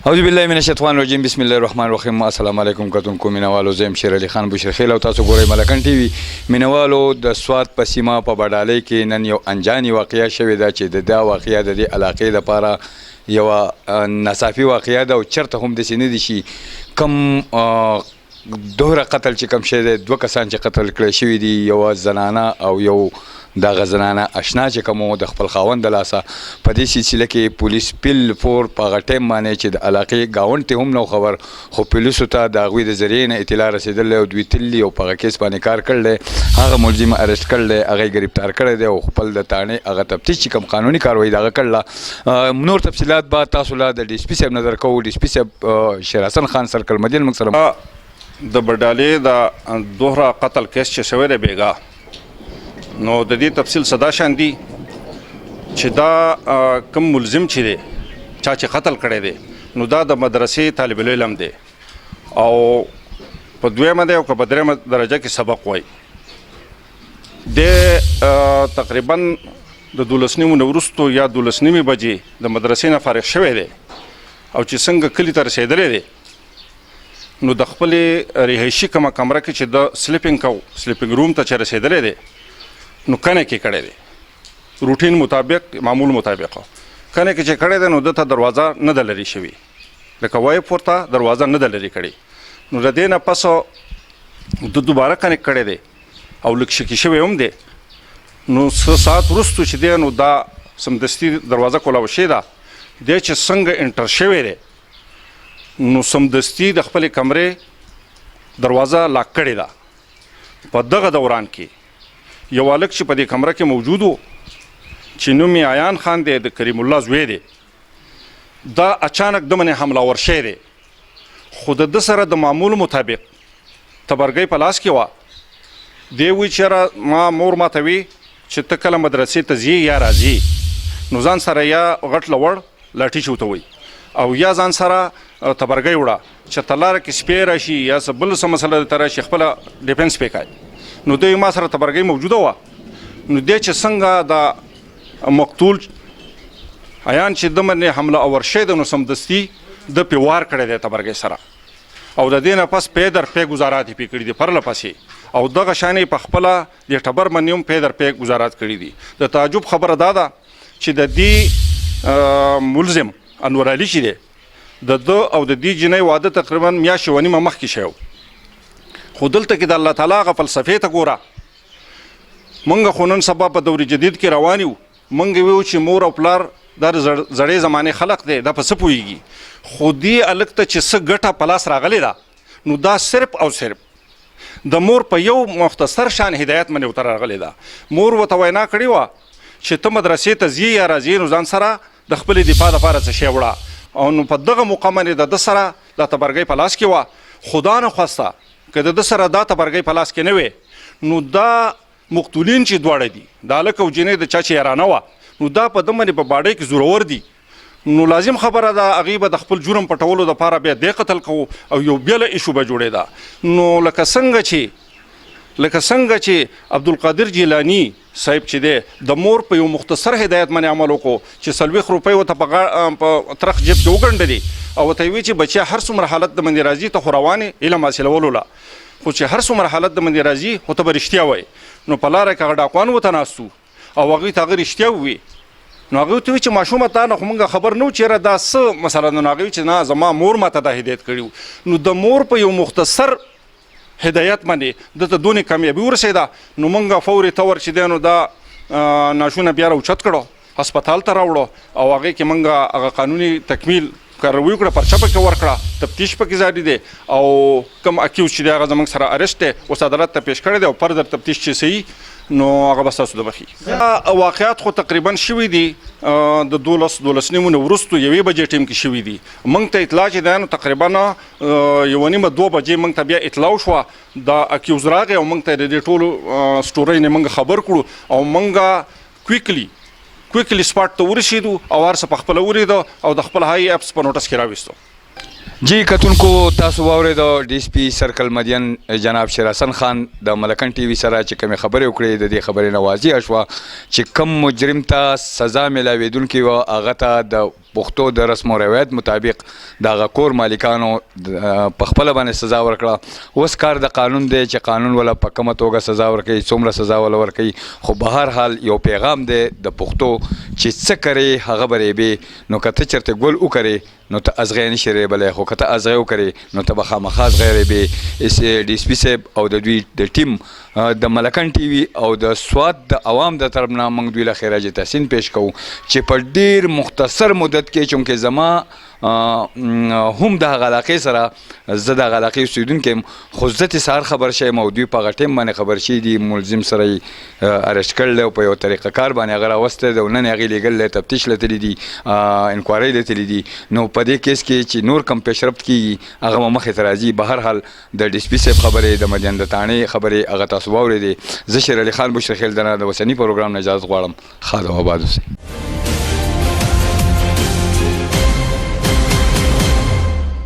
اعوذ بالله من الشیطان الرجیم بسم الله الرحمن الرحیم السلام علیکم کتونکو مینوالو زم شیر علی خان بشرخیل او تاسو ګورئ ملکن ټي وي مینوالو د سوات په سیمه په بډالۍ کې نن یو انجاني واقعیا شوې ده چې د دا واقعیا د دې علاقې لپاره یو ناڅاپي واقعیا ده او چرته هم داسې نه دي شي کم دوهره قتل چې کم شوی دی دوه کسان چې قتل کړی شوي دي یوه زنانه او یو دغه زنانه اشنا چې کوم د خپل خاوند د لاسه په دې سلسله کې پولیس بالفور په هغه ټایم باندې چې د علاقې ګاونډ ته هم نو خبر خو پولیسو ته د هغوی د ذریعې نه اطلاع رسېدلی او دوی تللي او په هغه کیس باندې کار کړی هغه ملزم ارسټ کړی هغه یې ګرفتار کړی دی او خپل د تاڼې هغه تفتیش چې کوم قانوني کاروایي د هغه کړله نور تفصیلات به تاسو له د ډي سي پي صاحب نظر کوو ډي سي پي صاحب شیر حسن خان سرکل مدین موږ سره د بډالې د دوهره قتل کیس چې شوی دی بیګا نو د دې تفصیل صدا شان دي چې دا کم ملزم چې دی چا چې قتل کړی دی نو دا د مدرسې طالب العلم دی او په دویمه دی او که په درېیمه درجه کې سبق وایي د تقریبا د 12 نیمو نه وروستو یا 12 نیمې بجې د مدرسې نه فارغ شوی دی او چې څنګه کلي ته رسېدلی دی نو د خپلې رهایشي کومه کمره کې چې د سلیپینګ روم ته چې رسېدلی دی نو کنه کې کړی دی روټین مطابق معمول مطابق کنه کې چې کړی دی نو دته دروازه نه ده لرې شوې لکه وایي پورته دروازه نه ده لرې کړې نو د دې نه پس د دوباره کنه کړی دی او لږ شکي شوی هم دی نو څه ساعت وروستو چې دی نو دا سمدستي دروازه کولاوه شوې ده دی چې څنګه انټر شوی دی نو سمدستي د خپلې کمرې دروازه لاک کړې ده په دغه دوران کې یو هلک چې په دې کمره کې موجود و چې نوم یې عیان خان دی د کریم الله زوی دی دا اچانک د منې حمله ور شوی دی خو د ده سره د معمول مطابق تبرګۍ په لاس کې وه دی وایي چې ما مور ماته وي چې ته کله مدرسې ته ځې یا راځې نو ځان سره یا غټ لوړ لاټي چې ورته وایي او یا ځان سره تبرګۍ وړه چې ته لاره کې سپی راشي یا څه بل څه مسله درته راشي خپله ډیفینس پې کوي نو دوی ما سره تبرګۍ موجوده وه نو دی چې څنګه د مقتول عیان چې د منې حمله اور شوی دی نو سمدستي د پې وار کړی دی تبرګۍ سره او د دې نه پس پی در پی ګزارات یې پې کړي دي پرله پسې او دغه شانې په خپله د ټبر باندې هم پی در پی ګزارات کړي دي د تعجب خبره دا ده چې د دې ملزم انور علي چې دی د ده او د دې جنۍ واده تقریبا میاشتې ونیمه مخکې شوی خو دلته کې د الله تعالی هغه فلسفې ته ګوره موږ خو نن سبا په دور جدید کې روان یو موږ ویو چې مور او پلار دا زړې زمانې خلق دی دا په څه پوهېږي خو دې هلک ته چې څه ګټه په لاس راغلې ده نو دا صرف او صرف د مور په یو مختصر شان هدایت باندې ورته راغلې ده مور ورته وینا کړې وه چې ته مدرسې ته ځې یا راځې نو ځان سره د خپلې دفاع دپاره څه شی وړه او نو په دغه موقع باندې د ده سره دا تبرګۍ په لاس کې وه خدا نه خواسته که د ده سره دا تبرګۍ په لاس کې نه وې نو دا مقتولین چې دواړه دي د هلک او جنۍ د چا چې یارانه وه نو دا په ده باندې په باډۍ کې زورور دي نو لازم خبره ده هغوی به د خپل جرم پټولو دپاره بیا دی قتل کوو او یو بېله ایشو به جوړېده نو لکه څنګه چې عبدالقادر جیلاني صاحب چې دی د مور په یو مختصر هدایت باندې عمل وکړو چې 40 روپۍ ورته په ترخ جیب کې وګنډلې او ورته یې ویې چې بچیا هر څومره حالت د باندې راځي ته خو روانې علم حاصلولو له خو چې هر څومره حالت د باندې راځي خو ته به رښتیا وایې نو په لاره کې هغه ډاکوان ورته ناست وو او هغوی ته هغه رښتیا ووي نو هغوی ته وایي چې ماشومه تا نه خو موږ خبر نه و چې یاره دا څه مسله ده نو هغوی چې نه زما مور ماته دا هدایت کړي نو د مور په یو مختصر هدایت باندې دته دونې کامیابي ورسېده نو موږ فوري طور چې دی نو دا ناشونه بیا راوچت کړو هسپتال ته راوړو او هغې کې موږ هغه قانوني تکمیل کاروي وکړه پرچه پکې ورکړه تفتیش پکې جاري دی او کوم اکیوز چې دی هغه زموږ سره ارسټ دی اوس عدالت ته پیش کړی دی او فردر تفتیش چې صحیح نو هغه به ستاسو د مخې واقعات خو تقریبا شوي دي د 12 نیمو نه وروستو یوې بجې ټیم کې شوي دي موږ ته اطلاع چې دی نو تقریبا 1:30 بجې موږ ته بیا اطلاع وشوه د اکیوز راغی او موږ ته د دې ټولو سټورۍ نه موږ خبر کړو او موږ کویکلی کویکلی سپاټ ته ورسېدو او هر څه په خپله ولیده او د خپل هاي اپس په نوټس کې راویستو. جی کتونکو تاسو واورید ډي اس پي سرکل مدین جناب شیر حسن خان د ملکن ټي وي سره چې کومې خبرې وکړې د دې خبرې نه واضح شوه چې کم مجرم ته سزا میلاویدونکې وه هغه ته د پښتو د رسم و روایت مطابق د هغه کور مالکانو په خپله باندې سزا ورکړه. اوس کار د قانون دی چې قانون ولا په کومه توګه سزا ورکوي څومره سزا ولا ورکوي خو به هر حال یو پیغام دی د پښتو چې څه کرې هغه به ریبې نو که ته چېرته ګل وکړې نو ته ازغی نشي ریبلی خو که ته ازغی وکړې نو ته به خامخا ازغی ریبې. ډي اس پي صاحب او د دوی د ټیم د ملکن ټي وي او د سوات د عوام د طرف نه موږ دوی له خراج تحسین پیش کوو چې په ډېر مختصر مدت کې چونکې زما هم د هغه علاقې سره زه د هغه علاقې اوسېدونکی یم خو زه ترې سهار خبر شوی او دوی په هغه ټایم باندې خبر شوي دي ملزم سره یې ارشت کړی او په یو طریقه کار باندې هغه راوستی دی او نن یې هغې لېږلی تفتیش له تللي دي انکوایرۍ له تللي دي نو په دې کیس کې چې نور کم پیشرفت کېږي هغه به مخې ته راځي. به هر حال د ډي اس پي صاحب خبرې د مدین د تاڼې خبرې هغه تاسو واورېدې. زه شیر علي خان بشرخیل د اوسني پروګرام نه اجازت غواړم. ښاد او آباد اوسئ.